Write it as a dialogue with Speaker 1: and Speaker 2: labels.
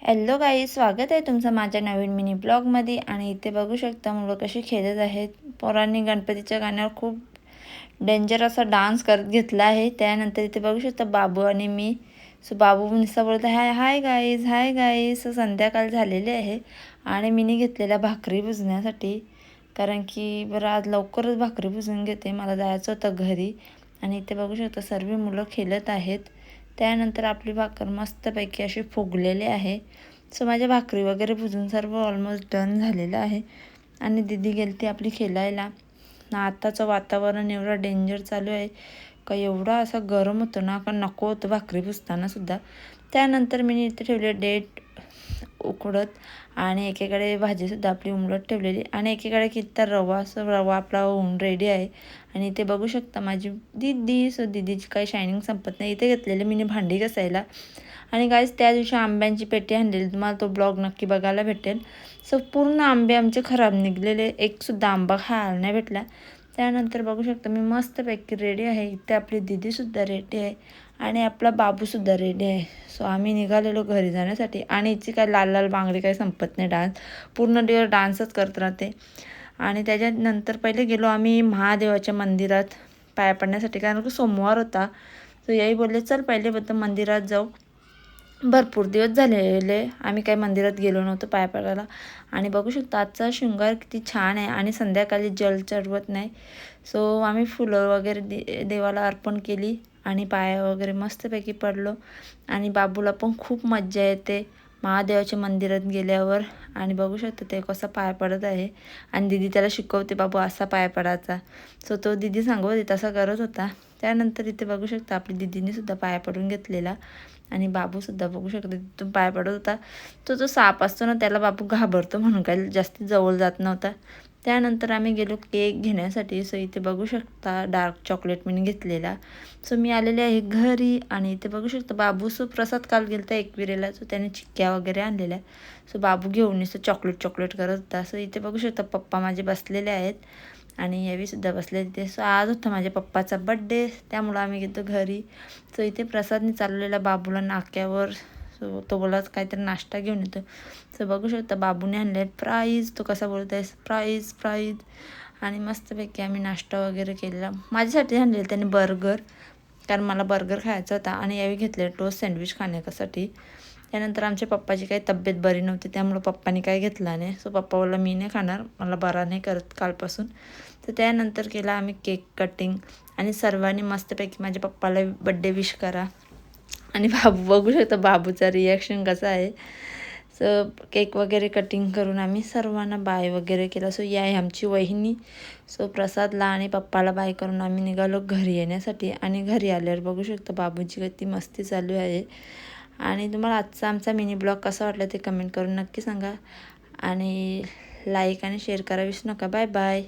Speaker 1: Hello guys, स्वागत आहे तुमचं माझ्या नवीन मिनी ब्लॉगमध्ये. आणि इथे बघू शकता मुलं कशी खेळत आहेत. पोरांनी गणपतीच्या गाण्यावर खूप डेंजर असा डान्स करत घेतला आहे. त्यानंतर इथे बघू शकता बाबू आणि मी. बाबू नुसता बोलत हाय हाय गाईज, हाय गाईज. संध्याकाळ झालेली आहे आणि मीनी घेतलेल्या भाकरी भुजण्यासाठी, कारण की बरं आज लवकरच भाकरी भुजून घेते, मला जायचं होतं घरी. आणि इथे बघू शकता सर्व मुलं खेळत आहेत. त्यानंतर आपली भाकर मस्तपैकी अशी फुगलेली आहे. माझ्या भाकरी वगैरे भुजून सर्व ऑलमोस्ट डन झालेलं आहे. आणि दीदी गेलती आपली खेळायला. आताचं वातावरण एवढं डेंजर चालू आहे का एवढा असा गरम होतं ना, का नको होतं भाकरी भुजताना सुद्धा. त्यानंतर मी इथे ठेवले डेट उकडत आणि एकीकडे भाजीसुद्धा आपली उमलत ठेवलेली आणि एकीकडे किती रवा आपला होऊन रेडी आहे. आणि इथे बघू शकता माझी दीदी. दीदीची काही शायनिंग संपत नाही. इथे घेतलेले मी भांडी घासायला. आणि गाईज त्या दिवशी आंब्यांची पेटी आणलेली, तुम्हाला तो ब्लॉग नक्की बघायला भेटेल. पूर्ण आंबे आमचे खराब निघलेले, एकसुद्धा आंबा खायला नाही भेटला. त्यानंतर बघू शकता मी मस्तपैकी रेडी आहे. इथे आपली दीदीसुद्धा रेडी आहे आणि आपला बाबूसुद्धा रेडी आहे. आम्ही निघालेलो घरी जाण्यासाठी. आणि हिची काय लाल लाल बांगडी काही संपत नाही, डान्स पूर्ण दिवस डान्सच करत राहते. आणि त्याच्यानंतर पहिले गेलो आम्ही महादेवाच्या मंदिरात पाया पडण्यासाठी, कारण की सोमवार होता. याही बोलले चल पहिले मंदिरात जाऊ. भरपूर दिवस झालेले आम्ही काही मंदिरात गेलो नव्हतो पाया पडायला. आणि बघू शकता आजचा शृंगार किती छान आहे. आणि संध्याकाळी जल चढवत नाही. आम्ही फुलं वगैरे देवाला अर्पण केली आणि पाया वगैरे मस्तपैकी पडलो. आणि बाबूला पण खूप मज्जा येते महादेवाच्या मंदिरात गेल्यावर. आणि बघू शकता ते कसा पाया पडत आहे. आणि दीदी त्याला शिकवते, बाबू असा पाया पडायचा. तो दीदी सांगत होती तसा करत होता. त्यानंतर इथे बघू शकता आपली दीदीनेसुद्धा पाया पडून घेतलेला. आणि बाबूसुद्धा बघू शकता तिथून पाय पडत होता. जो साप असतो ना त्याला बाबू घाबरतो, म्हणून काही जास्त जवळ जात नव्हता. त्यानंतर आम्ही गेलो केक घेण्यासाठी. इथे बघू शकता डार्क चॉकलेट मी घेतलेला. मी आलेले आहे घरी. आणि इथे बघू शकता बाबू प्रसाद काल गेलता एकविरेला, त्याने चिक्क्या वगैरे आणलेल्या. बाबू घेऊन चॉकलेट करत होता. इथे बघू शकता पप्पा माझे बसलेले आहेत आणि यावीसुद्धा बसले तिथे. आज होता माझ्या पप्पाचा बड्डे, त्यामुळं आम्ही गेलो घरी. इथे प्रसादने चाललेला बाबूला नाक्यावर. तो बोला काहीतरी नाश्ता घेऊन येतो. बघू शकता बाबूने आणले प्राईज. तो कसा बोलत आहे प्राईज प्राईज. आणि मस्तपैकी आम्ही नाश्ता वगैरे केलेला. माझ्यासाठी आणलेलं त्याने बर्गर, कारण मला बर्गर खायचा होता. आणि यावेळी घेतले टोस्ट सँडविच खाण्यासाठी. त्यानंतर आमच्या पप्पाची काही तब्येत बरी नव्हती, त्यामुळं पप्पाने काही घेतला नाही. पप्पा बोलला मी नाही खाणार, मला बरा नाही करत कालपासून. त्यानंतर केला आम्ही केक कटिंग. आणि सर्वांनी मस्तपैकी माझ्या पप्पाला बड्डे विश करा. आणि बाबू बघू शकता बाबूचा रिॲक्शन कसा आहे. केक वगैरे कटिंग करून आम्ही सर्वांना बाय वगैरे केला. या आहे आमची वहिनी. प्रसादला आणि पप्पाला बाय करून आम्ही निघालो घरी येण्यासाठी. आणि घरी आल्यावर बघू शकता बाबूची किती मस्ती चालू आहे. आणि तुम्हाला आजचा आमचा मिनी ब्लॉग कसा वाटला ते कमेंट करून नक्की सांगा. आणि लाईक आणि शेअर करा विसरू नका. Bye bye.